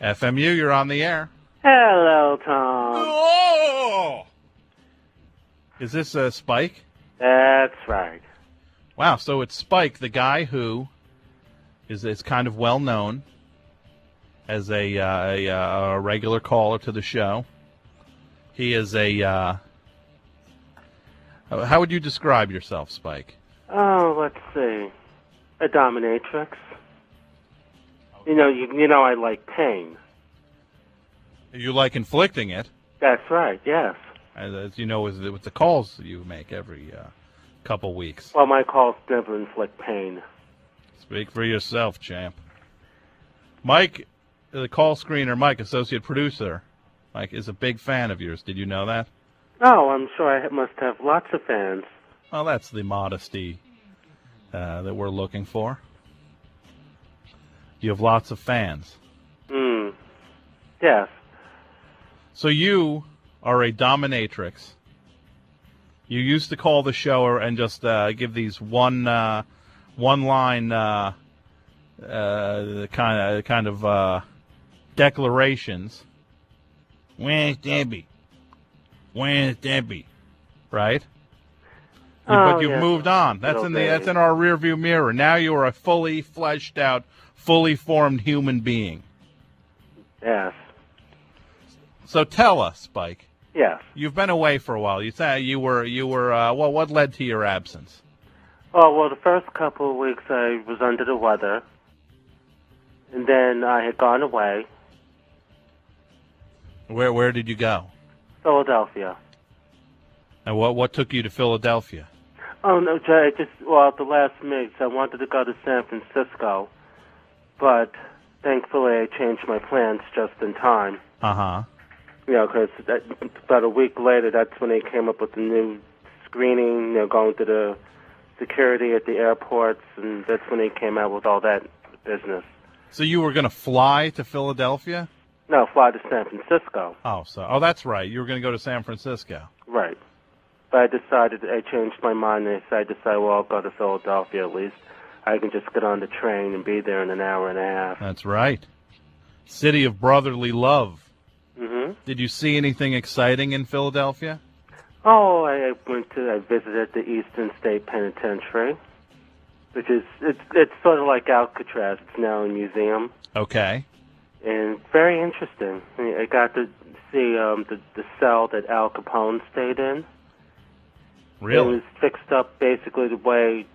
FMU, you're on the air. Hello, Tom. Oh! Is this Spike? That's right. Wow, so it's Spike, the guy who is kind of well known as a regular caller to the show. He is a how would you describe yourself, Spike? Oh, let's see. A dominatrix. You know, I like pain. You like inflicting it. That's right. Yes. As you know, with the calls you make every couple weeks. Well, my calls never inflict pain. Speak for yourself, champ. Mike, the call screener, Mike, associate producer, Mike is a big fan of yours. Did you know that? Oh, I'm sure I must have lots of fans. Well, that's the modesty that we're looking for. You have lots of fans. Yes. So you are a dominatrix. You used to call the show and just give these one line kind of declarations. Where's Debbie? Where's Debbie? Right? But you've moved on. That's in our rearview mirror. Now you are a fully fleshed out, fully formed human being. Yes. So tell us, Spike. Yes. You've been away for a while. You said you were. Well, what led to your absence? Oh, well, the first couple of weeks I was under the weather, and then I had gone away. Where did you go? Philadelphia. And what took you to Philadelphia? Oh no, Jay! At the last minute, I wanted to go to San Francisco, but thankfully I changed my plans just in time. You know, because about a week later, that's when they came up with the new screening, going to the security at the airports, and that's when they came out with all that business. So you were going to fly to Philadelphia? No, fly to San Francisco. Oh, that's right. You were going to go to San Francisco. Right. But I changed my mind, and I decided, well, I'll go to Philadelphia at least. I can just get on the train and be there in an hour and a half. That's right. City of brotherly love. Mm-hmm. Did you see anything exciting in Philadelphia? Oh, I visited the Eastern State Penitentiary, which is, it's sort of like Alcatraz. It's now a museum. Okay. And very interesting. I got to see the cell that Al Capone stayed in. Really? It was fixed up basically the way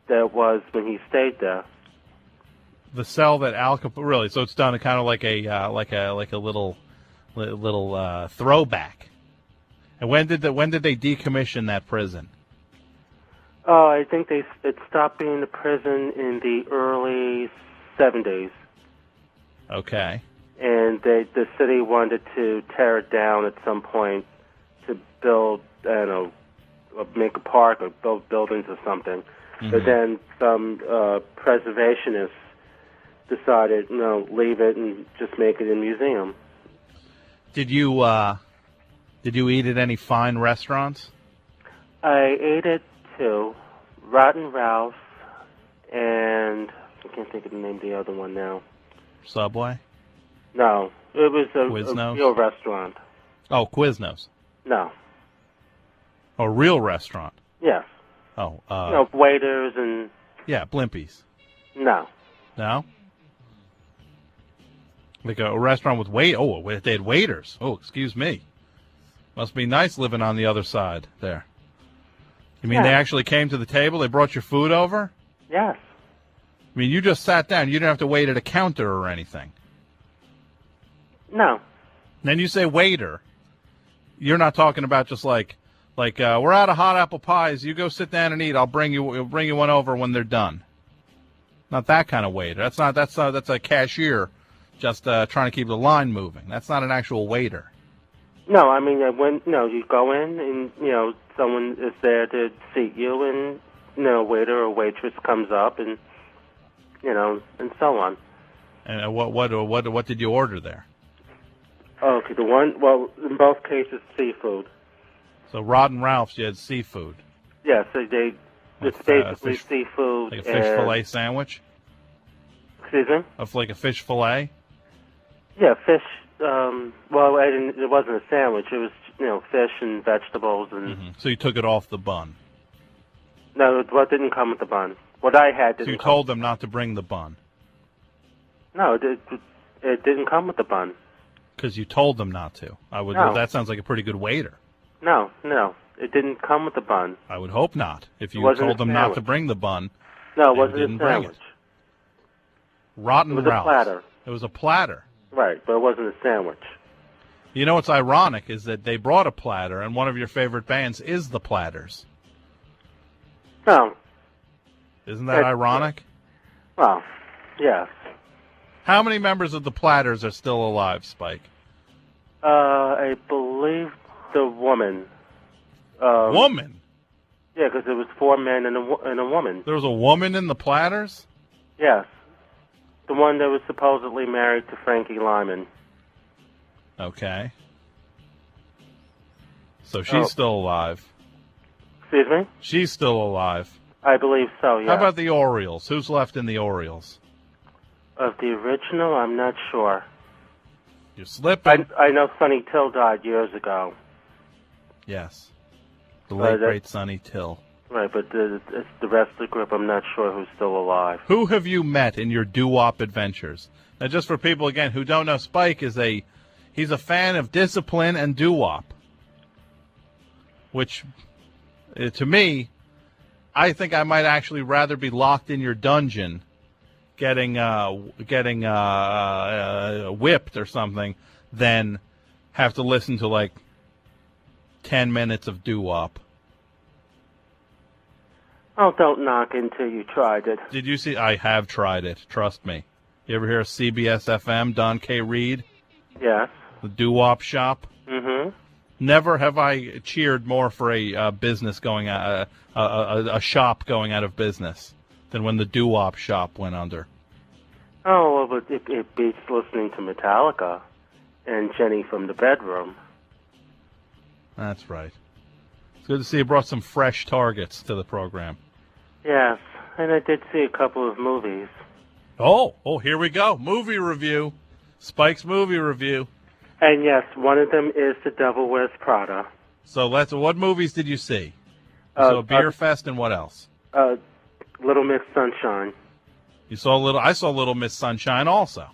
that it was when he stayed there. The cell that Al Capone, really? So it's done kind of like a little throwback. And when did they decommission that prison? Oh, I think it stopped being a prison in the early 70s. Okay. And the city wanted to tear it down at some point to build, make a park or build buildings or something. Mm-hmm. But then some preservationists decided, leave it and just make it a museum. Did you eat at any fine restaurants? I ate at two, Rotten Ralph's, and I can't think of the name of the other one now. Subway? No, it was a real restaurant. Oh, Quiznos? No. A real restaurant? Yes. Oh, waiters and... Yeah, Blimpies. No. No? Like a restaurant with they had waiters. Oh, excuse me. Must be nice living on the other side there. You mean They actually came to the table? They brought your food over? Yes. I mean, you just sat down. You didn't have to wait at a counter or anything. No. Then you say waiter. You're not talking about just like we're out of hot apple pies. You go sit down and eat. We'll bring you one over when they're done. Not that kind of waiter. That's a cashier just trying to keep the line moving. That's not an actual waiter. No, I mean, you go in and, someone is there to seat you and, a waiter or waitress comes up and, and so on. And what did you order there? Okay, in both cases, seafood. So Rotten Ralph's, you had seafood. Yes, it's basically seafood. Like a fish fillet sandwich? Excuse me? Like a fish fillet? Yeah, fish. Well, it wasn't a sandwich. It was, fish and vegetables and. Mm-hmm. So you took it off the bun. No, it didn't come with the bun. What I had didn't. So you told them not to bring the bun. No, it didn't come with the bun. Because you told them not to. No. Well, that sounds like a pretty good waiter. No, it didn't come with the bun. I would hope not. If you told them not to bring the bun, no, it wasn't a sandwich. Rotten Ralph's. It was a platter. It was a platter. Right, but it wasn't a sandwich. You know what's ironic is that they brought a platter, and one of your favorite bands is the Platters. No. Isn't that ironic? Well, yes. How many members of the Platters are still alive, Spike? I believe the woman. Woman? Yeah, because there was 4 men and a woman. There was a woman in the Platters? Yes. The one that was supposedly married to Frankie Lyman. Okay. So she's still alive. Excuse me? She's still alive. I believe so, yeah. How about the Orioles? Who's left in the Orioles? Of the original, I'm not sure. You're slipping. I know Sonny Till died years ago. Yes. The late, great Sonny Till. Right, but the rest of the group, I'm not sure who's still alive. Who have you met in your doo-wop adventures? Now, just for people, again, who don't know, Spike is he's a fan of discipline and doo-wop. Which, to me, I think I might actually rather be locked in your dungeon getting whipped or something than have to listen to, like, 10 minutes of doo-wop. Oh, don't knock until you tried it. Did you see? I have tried it. Trust me. You ever hear of CBS FM, Don K. Reed? Yes. The doo-wop shop? Mm-hmm. Never have I cheered more for a business going out, a shop going out of business than when the doo-wop shop went under. Oh, well, but it beats listening to Metallica and Jenny from the Bedroom. That's right. It's good to see you brought some fresh targets to the program. Yes, and I did see a couple of movies. Oh, here we go. Movie review. Spike's movie review. And yes, one of them is The Devil Wears Prada. So what movies did you see? So Beer Fest and what else? Little Miss Sunshine. I saw Little Miss Sunshine also.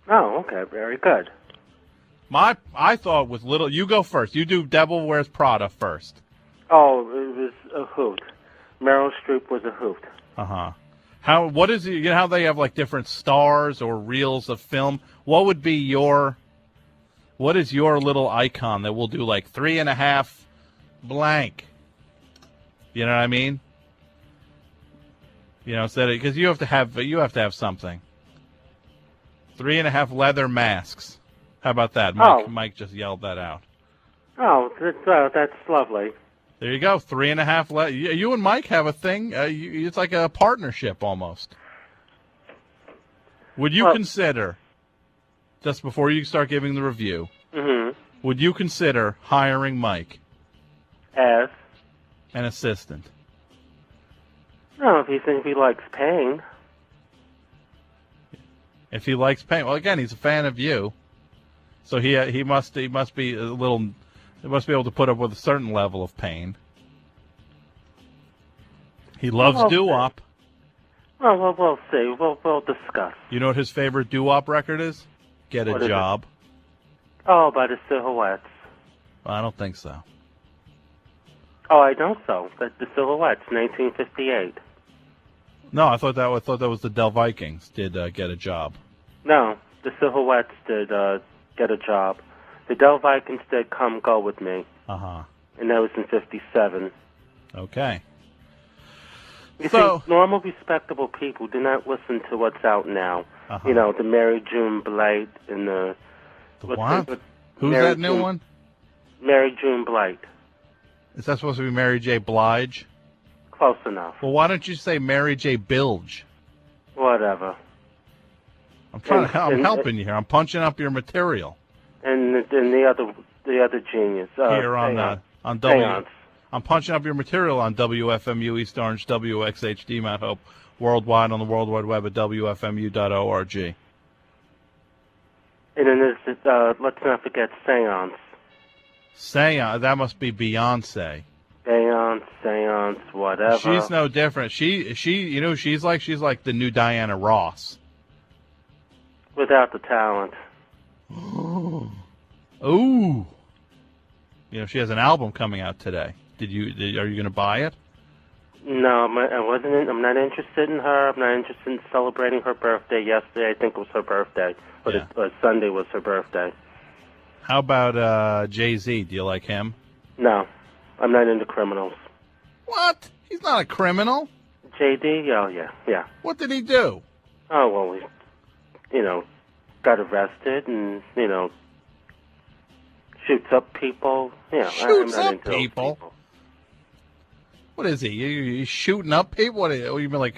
Oh, okay, very good. I thought with you go first. You do Devil Wears Prada first. Oh, it was a hoot. Meryl Streep was a hoot. What is it? You know how they have like different stars or reels of film? What is your little icon that will do like 3.5 blank? You know what I mean? Instead because you have to have something. 3.5 leather masks. How about that? Mike just yelled that out. Oh, that's lovely. There you go. 3.5. You and Mike have a thing. It's like a partnership almost. Would you consider, just before you start giving the review, would you consider hiring Mike as an assistant? No, if he likes paying. If he likes paying, well, again, he's a fan of you, so he must be a little. He must be able to put up with a certain level of pain. He loves doo-wop. Well, we'll see. We'll discuss. You know what his favorite doo-wop record is? Get a Job. Oh, by the Silhouettes. Well, I don't think so. Oh, I know so. The Silhouettes, 1958. No, I thought that was the Del Vikings did Get a Job. No, the Silhouettes did Get a Job. The Del Vikings did Come Go With Me. And that was in 57. Okay. You see, normal, respectable people do not listen to what's out now. The Mary June Blight and the what? Who's Mary that new one? Mary June Blight. Is that supposed to be Mary J. Blige? Close enough. Well, why don't you say Mary J. Bilge? Whatever. I'm helping you here. I'm punching up your material. And the other genius here on W. I'm punching up your material on WFMU East Orange, WXHD Mount Hope, worldwide on the World Wide Web at WFMU.org. And then there's, let's not forget Seance. Seance, that must be Beyonce. Seance, whatever. She's no different. She, she's like the new Diana Ross. Without the talent. Ooh. She has an album coming out today. Are you going to buy it? No, I'm not interested in her. I'm not interested in celebrating her birthday. Yesterday, I think it was her birthday. Or Sunday was her birthday. How about Jay-Z? Do you like him? No. I'm not into criminals. What? He's not a criminal. JD? Oh, yeah. What did he do? Oh, well, he, got arrested and, shoots up people. Shoots up people? What is he? You shooting up people? What you mean,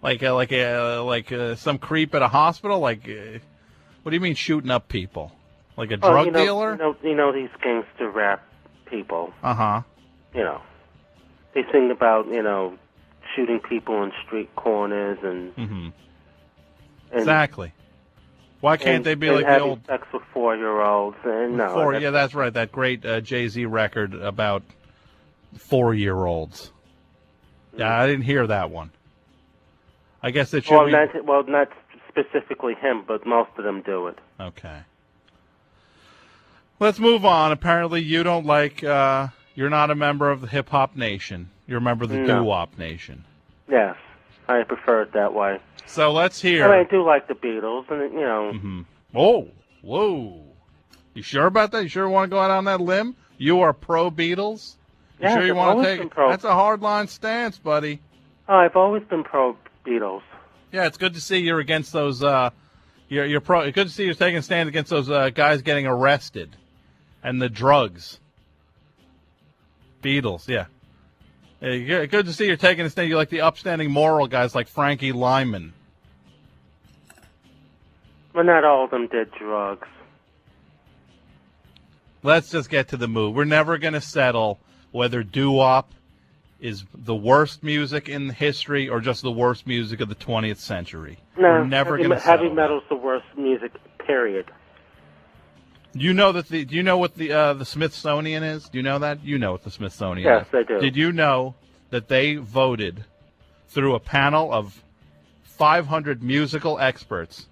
like some creep at a hospital? What do you mean shooting up people? Like a drug dealer? These gangster rap people. Uh-huh. They sing about, shooting people in street corners and... Mm-hmm. Exactly. Why can't they be like the old... sex with 4-year-olds? And no. Yeah, that's right. That great Jay-Z record about 4-year-olds. Yeah, I didn't hear that one. I guess it should be... not specifically him, but most of them do it. Okay. Let's move on. Apparently you don't like... you're not a member of the hip-hop nation. You're a member of the Doo-wop nation. Yes. I prefer it that way. So let's hear... I do like the Beatles, and, Mm-hmm. Oh, whoa. You sure about that? You sure want to go out on that limb? You are pro-Beatles? You sure you want to take... That's a hard-line stance, buddy. Oh, I've always been pro-Beatles. Yeah, it's good to see you're against those... You're pro... It's good to see you're taking a stand against those guys getting arrested. And the drugs. Beatles, yeah. Good to see you're taking a stand. You like the upstanding moral guys like Frankie Lyman. But not all of them did drugs. Let's just get to the move. We're never going to settle whether doo-wop is the worst music in history or just the worst music of the 20th century. No, we're never going to settle. Heavy metal's the worst music, period. Do you know what the Smithsonian is? Do you know that? You know what the Smithsonian is. Yes, I do. Did you know that they voted through a panel of 500 musical experts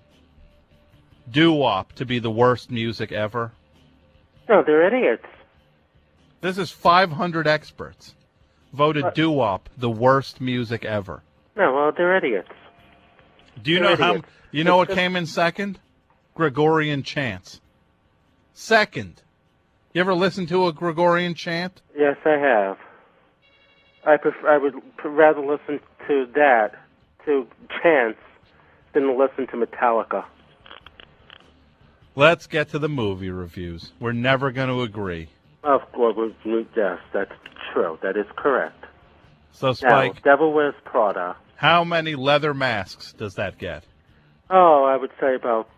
doo-wop to be the worst music ever? No, they're idiots. This is 500 experts voted doo-wop the worst music ever. No, well, they're idiots. Do you know idiots. You know what came in second? Gregorian chants. Second. You ever listen to a Gregorian chant? Yes, I have. I would rather listen to chants, than listen to Metallica. Let's get to the movie reviews. We're never going to agree. Of course, yes, that's true. That is correct. So, Spike, now, Devil Wears Prada. How many leather masks does that get? Oh, I would say about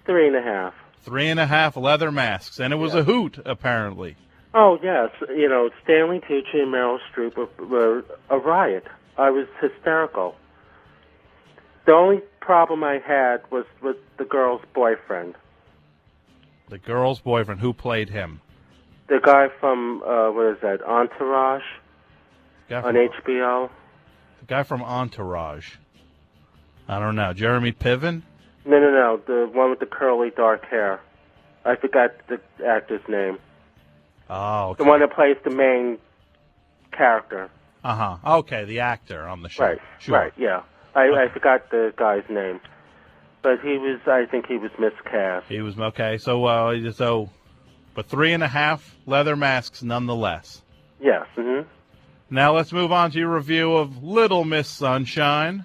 3.5. 3.5 leather masks, and it was a hoot, apparently. Oh, yes. Stanley Tucci and Meryl Streep were a riot. I was hysterical. The only problem I had was with the girl's boyfriend. The girl's boyfriend? Who played him? The guy from, Entourage on HBO. The guy from Entourage. I don't know. Jeremy Piven? No. The one with the curly dark hair. I forgot the actor's name. Oh, okay. The one that plays the main character. Uh-huh. Okay, the actor on the show. Right, sure. Right, yeah. I forgot the guy's name. But I think he was miscast. He was, okay. So, but 3.5 leather masks nonetheless. Yes, mm-hmm. Now let's move on to your review of Little Miss Sunshine.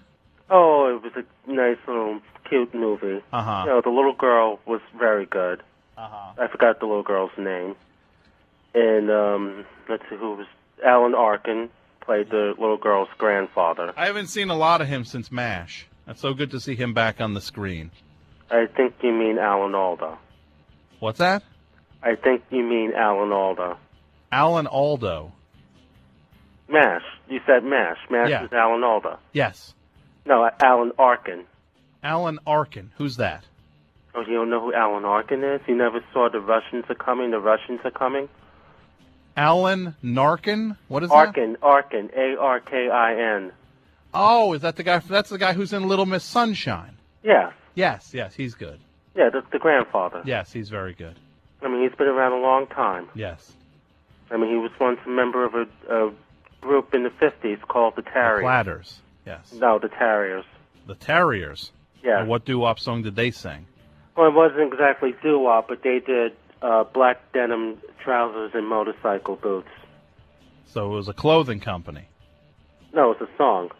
Oh, it was a nice little cute movie. Uh-huh. The little girl was very good. Uh-huh. I forgot the little girl's name. And, let's see who was... Alan Arkin played the little girl's grandfather. I haven't seen a lot of him since MASH. It's so good to see him back on the screen. I think you mean Alan Alda. What's that? I think you mean Alan Alda. Alan Aldo. MASH. You said MASH. MASH is Alan Alda. Yes. No, Alan Arkin. Alan Arkin. Who's that? Oh, you don't know who Alan Arkin is? You never saw The Russians Are Coming? The Russians Are Coming? Alan Narkin? What is Arkin, that? Arkin, A-R-K-I-N. Oh, is that the guy? That's the guy who's in Little Miss Sunshine. Yes. Yes, he's good. Yeah, the grandfather. Yes, he's very good. I mean, he's been around a long time. Yes. I mean, he was once a member of a group in the 50s called the Terriers. The Platters, yes. No, the Terriers. The Terriers? Yeah. And what doo-wop song did they sing? Well, it wasn't exactly doo-wop, but they did black denim trousers and motorcycle boots. So it was a clothing company? No, it's a song.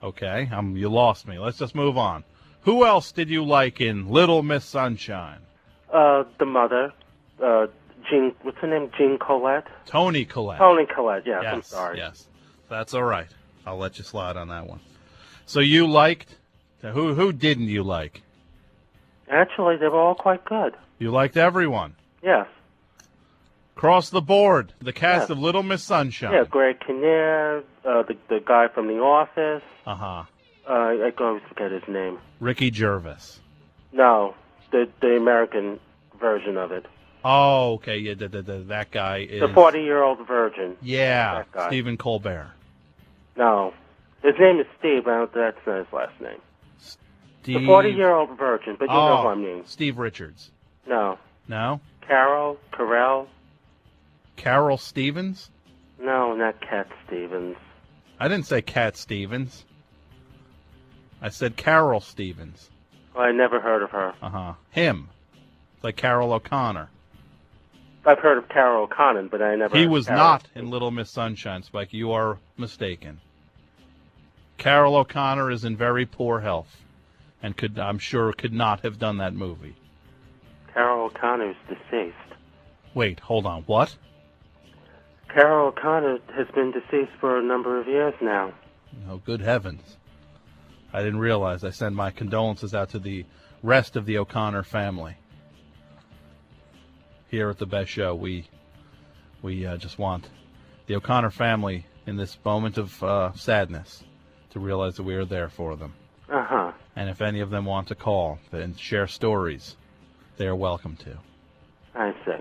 Okay, you lost me. Let's just move on. Who else did you like in Little Miss Sunshine? The mother, Jean, what's her name? Jean Collette? Toni Collette. Toni Collette, yes, I'm sorry. Yes, that's all right. I'll let you slide on that one. So you liked, who didn't you like? Actually, they were all quite good. You liked everyone? Yes. Across the board, the cast of Little Miss Sunshine. Yeah, Greg Kinnear, the guy from The Office. Uh-huh. I always forget his name. Ricky Gervais. No, the American version of it. Oh, okay, yeah, that guy is... The 40-year-old virgin. Yeah, Stephen Colbert. No, his name is Steve, but that's not his last name. Steve... The 40-year-old virgin, but you know who I mean. Steve Richards. No. No? Carol Stevens? No, not Cat Stevens. I didn't say Cat Stevens. I said Carol Stevens. Well, I never heard of her. Uh-huh. Him. It's like Carol O'Connor. I've heard of Carol O'Connor, but I never... He was not in Little Miss Sunshine, Spike. You are mistaken. Carol O'Connor is in very poor health, and I'm sure could not have done that movie. Carol O'Connor is deceased. Wait, hold on. What? Carol O'Connor has been deceased for a number of years now. Oh, good heavens. I didn't realize. I send my condolences out to the rest of the O'Connor family. Here at the Best Show, we just want the O'Connor family in this moment of sadness to realize that we are there for them. Uh-huh. And if any of them want to call and share stories, they are welcome to. I see.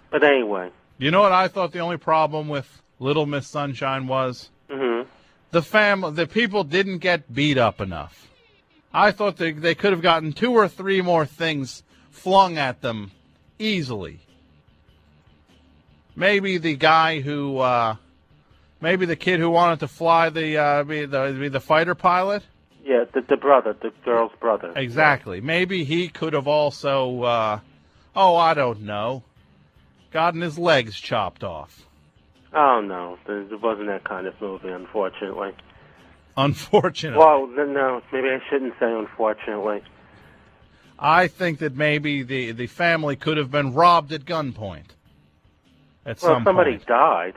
But anyway. You know what I thought the only problem with Little Miss Sunshine was? Mm-hmm. The people didn't get beat up enough. I thought they could have gotten 2 or 3 more things flung at them easily. Maybe the guy who, maybe the kid who wanted to fly be the fighter pilot. Yeah, the brother, the girl's brother. Exactly. Yeah. Maybe he could have also, I don't know, gotten his legs chopped off. Oh, no. There wasn't that kind of movie, unfortunately. Unfortunately? Well, no, maybe I shouldn't say unfortunately. I think that maybe the family could have been robbed at gunpoint at some point. Well, somebody died.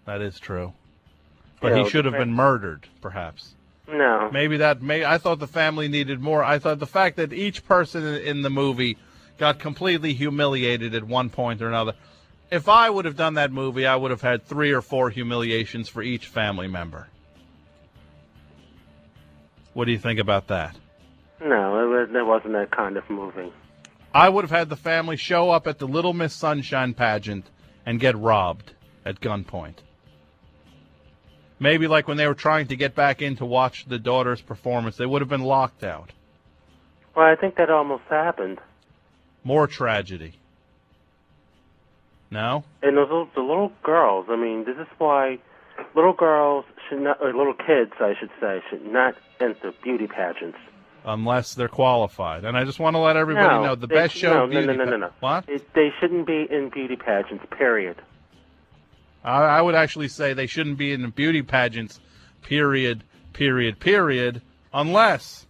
That is true. But he should have been murdered, perhaps. No. I thought the family needed more. I thought the fact that each person in the movie got completely humiliated at one point or another. If I would have done that movie, I would have had 3 or 4 humiliations for each family member. What do you think about that? No, there wasn't that kind of movie. I would have had the family show up at the Little Miss Sunshine pageant and get robbed at gunpoint. Maybe like when they were trying to get back in to watch the daughter's performance, they would have been locked out. Well, I think that almost happened. More tragedy. No? And the little girls, I mean, this is why little girls should not, or little kids, I should say, should not enter beauty pageants. Unless they're qualified. And I just want to let everybody know the best show beauty pageant. No. What? They shouldn't be in beauty pageants, period. I would actually say they shouldn't be in beauty pageants, period, unless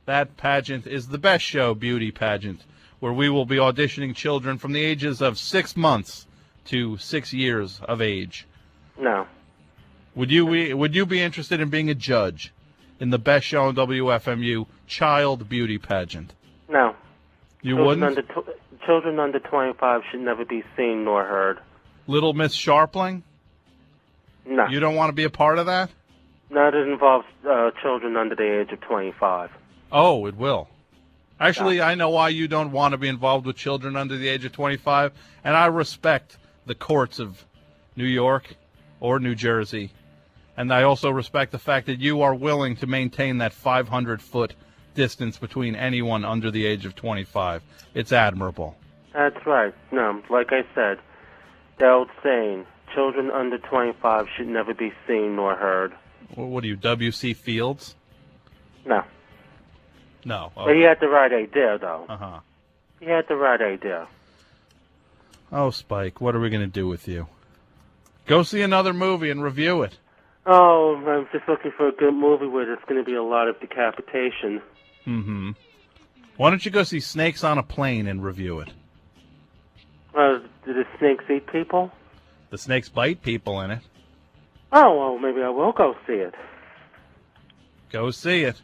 that pageant is the Best Show beauty pageant, where we will be auditioning children from the ages of 6 months to 6 years of age. No. Would you be interested in being a judge in the Best Show on WFMU child beauty pageant? No. You wouldn't? Children under 25 should never be seen nor heard. Little Miss Sharpling? No. You don't want to be a part of that? Not it involves children under the age of 25. Oh, it will. Actually, I know why you don't want to be involved with children under the age of 25, and I respect the courts of New York or New Jersey, and I also respect the fact that you are willing to maintain that 500-foot distance between anyone under the age of 25. It's admirable. That's right. No, like I said, the old saying, children under 25 should never be seen nor heard. Well, what are you, W.C. Fields? No. No. Okay. But he had the right idea, though. Uh-huh. He had the right idea. Oh, Spike, what are we going to do with you? Go see another movie and review it. Oh, I'm just looking for a good movie where there's going to be a lot of decapitation. Mm-hmm. Why don't you go see Snakes on a Plane and review it? Do the snakes eat people? The snakes bite people in it. Oh, well, maybe I will go see it. Go see it.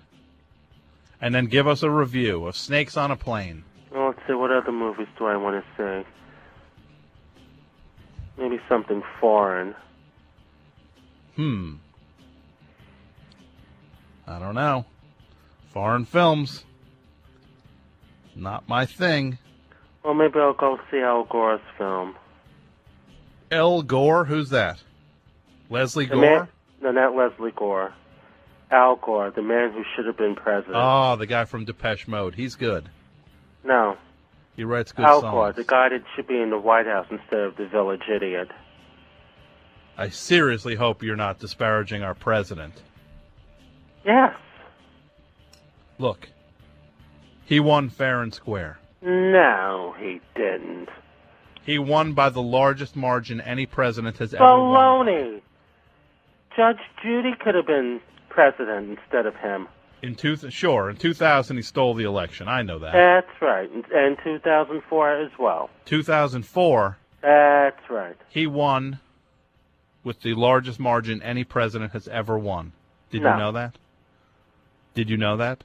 And then give us a review of Snakes on a Plane. Well, let's see, what other movies do I want to see? Maybe something foreign. I don't know. Foreign films. Not my thing. Well, maybe I'll go see Al Gore's film. Al Gore? Who's that? Leslie Gore? No, not Leslie Gore. Al Gore, the man who should have been president. Oh, the guy from Depeche Mode. He's good. No. He writes good songs. Al Gore, the guy that should be in the White House instead of the village idiot. I seriously hope you're not disparaging our president. Yes. Look, he won fair and square. No, he didn't. He won by the largest margin any president has ever won. Baloney. Judge Judy could have been president instead of him. In 2000 he stole the election. I know that. That's right. And 2004 as well. 2004. That's right. He won with the largest margin any president has ever won. Did you know that? Did you know that?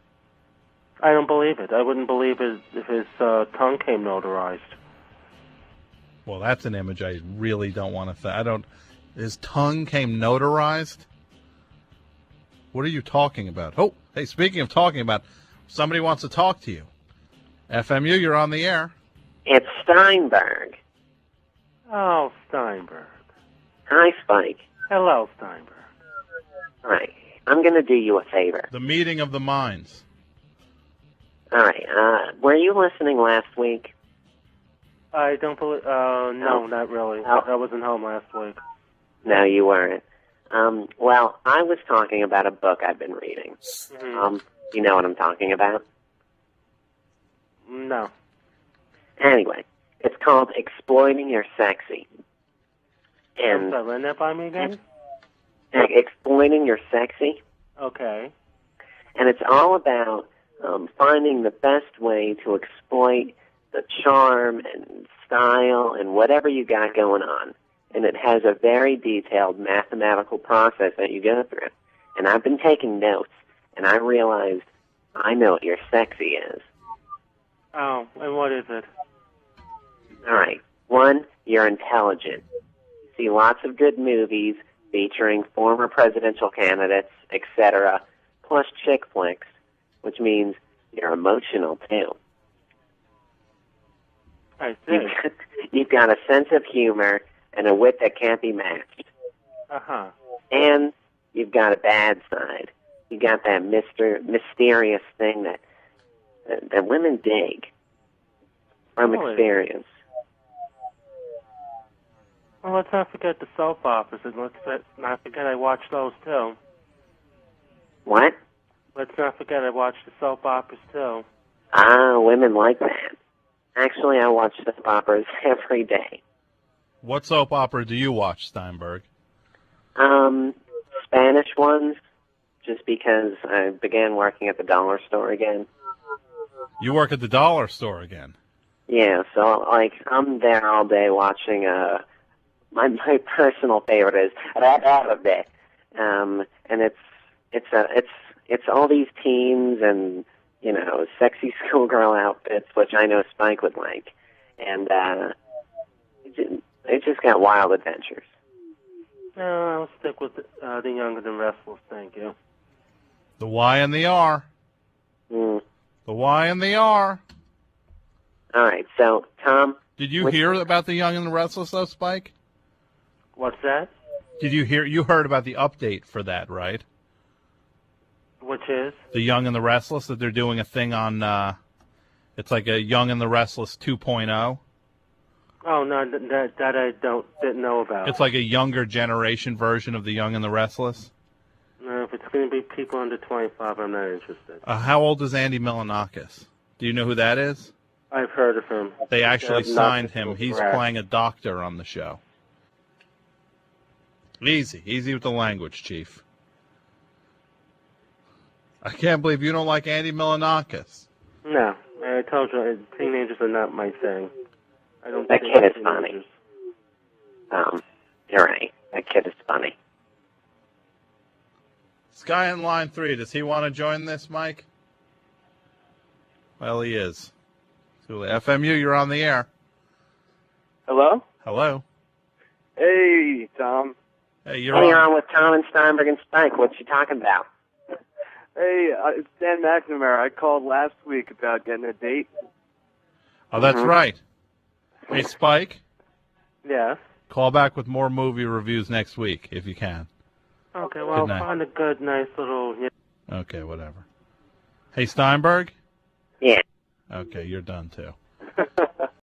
I don't believe it. I wouldn't believe it if his tongue came notarized. Well, that's an image I really don't want to His tongue came notarized? What are you talking about? Oh, hey, speaking of talking about, somebody wants to talk to you. FMU, you're on the air. It's Steinberg. Oh, Steinberg. Hi, Spike. Hello, Steinberg. All right. I'm going to do you a favor. The meeting of the minds. All right. Were you listening last week? I don't believe... no, not really. I wasn't home last week. No, you weren't. Well, I was talking about a book I've been reading. Mm-hmm. You know what I'm talking about? No. Anyway, it's called Exploiting Your Sexy. And run that by me again? Exploiting Your Sexy. Okay. And it's all about finding the best way to exploit the charm and style and whatever you got going on. And it has a very detailed mathematical process that you go through. And I've been taking notes, and I realized I know what your sexy is. Oh, and what is it? All right. 1, you're intelligent. You see lots of good movies featuring former presidential candidates, etc., plus chick flicks, which means you're emotional, too. I see. You've got a sense of humor and a wit that can't be matched. Uh-huh. And you've got a bad side. You got that mysterious thing that women dig from experience. Well, let's not forget the soap operas, and let's not forget I watched those, too. What? Let's not forget I watched the soap operas, too. Ah, women like that. Actually, I watch soap operas every day. What soap opera do you watch, Steinberg? Spanish ones, just because I began working at the dollar store again. You work at the dollar store again? Yeah, so, I'm there all day watching, my personal favorite is Radabe. And it's all these teens and, sexy schoolgirl outfits, which I know Spike would like. And, it just got wild adventures. No, I'll stick with the Young and the Restless, thank you. The Y and the R. Mm. The Y and the R. All right, so, Tom... Did you hear about the Young and the Restless, though, Spike? What's that? Did you hear? You heard about the update for that, right? Which is? The Young and the Restless, that they're doing a thing on, it's like a Young and the Restless 2.0. Oh, no, that I didn't know about. It's like a younger generation version of the Young and the Restless. No, if it's going to be people under 25, I'm not interested. How old is Andy Milonakis? Do you know who that is? I've heard of him. They actually signed him. He's playing a doctor on the show. Easy with the language, Chief. I can't believe you don't like Andy Milonakis. No, I told you, teenagers are not my thing. I don't. That kid is funny. You're right. That kid is funny. This guy in line 3, does he want to join this, Mike? Well, he is. FMU, you're on the air. Hello? Hello. Hey, Tom. Hey, you're on with Tom and Steinberg and Spike. What you talking about? Hey, it's Dan McNamara. I called last week about getting a date. Oh, that's right. Hey, Spike. Yeah? Call back with more movie reviews next week, if you can. Okay, well, find a good, nice little... Okay, whatever. Hey, Steinberg? Yeah. Okay, you're done, too.